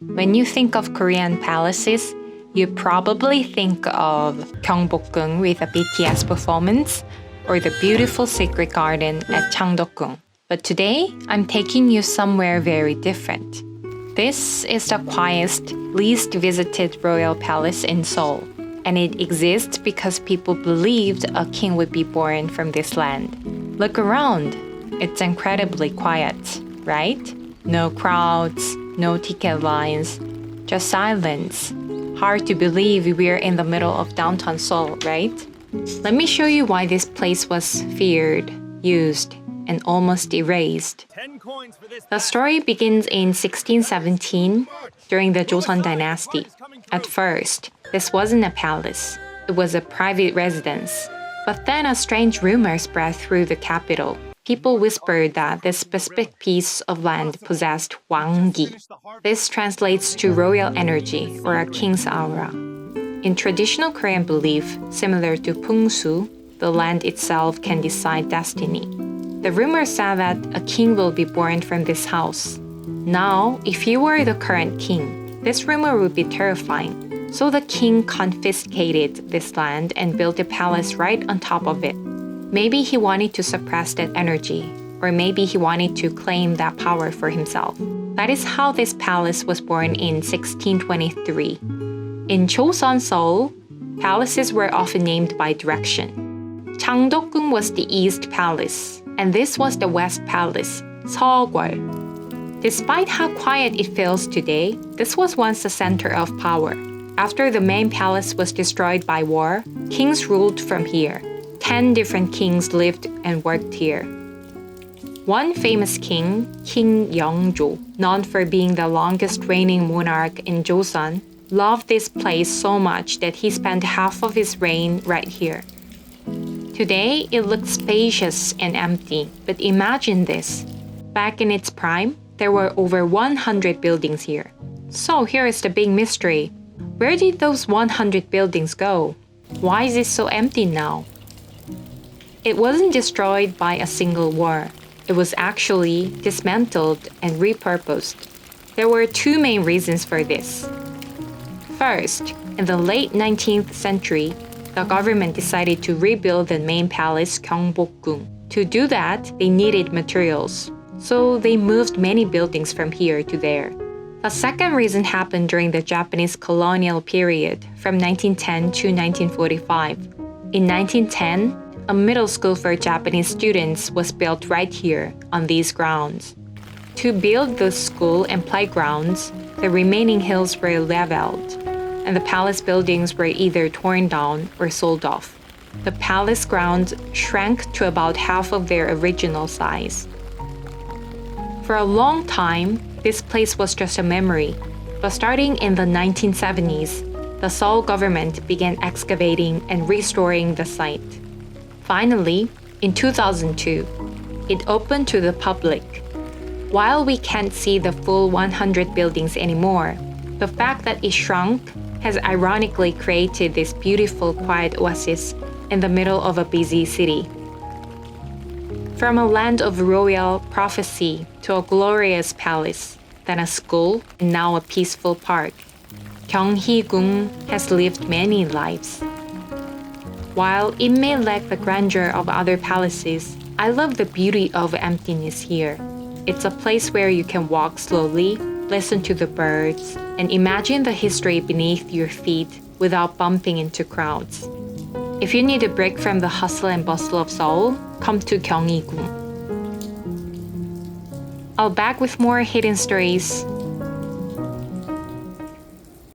When you think of Korean palaces, you probably think of Gyeongbokgung with a BTS performance or the beautiful sacred garden at Gyeongbokgung. But today, I'm taking you somewhere very different. This is the quietest, least visited royal palace in Seoul, and it exists because people believed a king would be born from this land. Look around. It's incredibly quiet, right? No crowds, no ticket lines, just silence. Hard to believe we're in the middle of downtown Seoul, right? Let me show you why this place was feared, used, and almost erased. The story begins in 1617 during the Joseon dynasty. At first, this wasn't a palace. It was a private residence. But then a strange rumor spread through the capital. People whispered that this specific piece of land possessed Wang-gi. This translates to royal energy or a king's aura. In traditional Korean belief, similar to Pungsu, the land itself can decide destiny. The rumor said that a king will be born from this house. Now, if you were the current king, this rumor would be terrifying. So the king confiscated this land and built a palace right on top of it. Maybe he wanted to suppress that energy, or maybe he wanted to claim that power for himself. That is how this palace was born in 1623. In Joseon, Seoul, palaces were often named by direction. Gyeongbokgung was the East Palace, and this was the West Palace, Seogwol. Despite how quiet it feels today, this was once the center of power. After the main palace was destroyed by war, kings ruled from here. 10 different kings lived and worked here. One famous king, King Yeongjo, known for being the longest reigning monarch in Joseon, loved this place so much that he spent half of his reign right here. Today, it looks spacious and empty, but imagine this. Back in its prime, there were over 100 buildings here. So here is the big mystery. Where did those 100 buildings go? Why is it so empty now? It wasn't destroyed by a single war. It was actually dismantled and repurposed. There were two main reasons for this. First, in the late 19th century, the government decided to rebuild the main palace, Gyeongbokgung. To do that, they needed materials. So they moved many buildings from here to there. The second reason happened during the Japanese colonial period from 1910 to 1945. In 1910, a middle school for Japanese students was built right here on these grounds. To build the school and playgrounds, the remaining hills were leveled, and the palace buildings were either torn down or sold off. The palace grounds shrank to about half of their original size. For a long time, this place was just a memory, but starting in the 1970s, the Seoul government began excavating and restoring the site. Finally, in 2002, it opened to the public. While we can't see the full 100 buildings anymore, the fact that it shrunk has ironically created this beautiful quiet oasis in the middle of a busy city. From a land of royal prophecy to a glorious palace, then a school, and now a peaceful park, Gyeonghuigung has lived many lives. While it may lack the grandeur of other palaces, I love the beauty of emptiness here. It's a place where you can walk slowly, listen to the birds, and imagine the history beneath your feet without bumping into crowds. If you need a break from the hustle and bustle of Seoul, come to Gyeonghuigung. I'll back with more hidden stories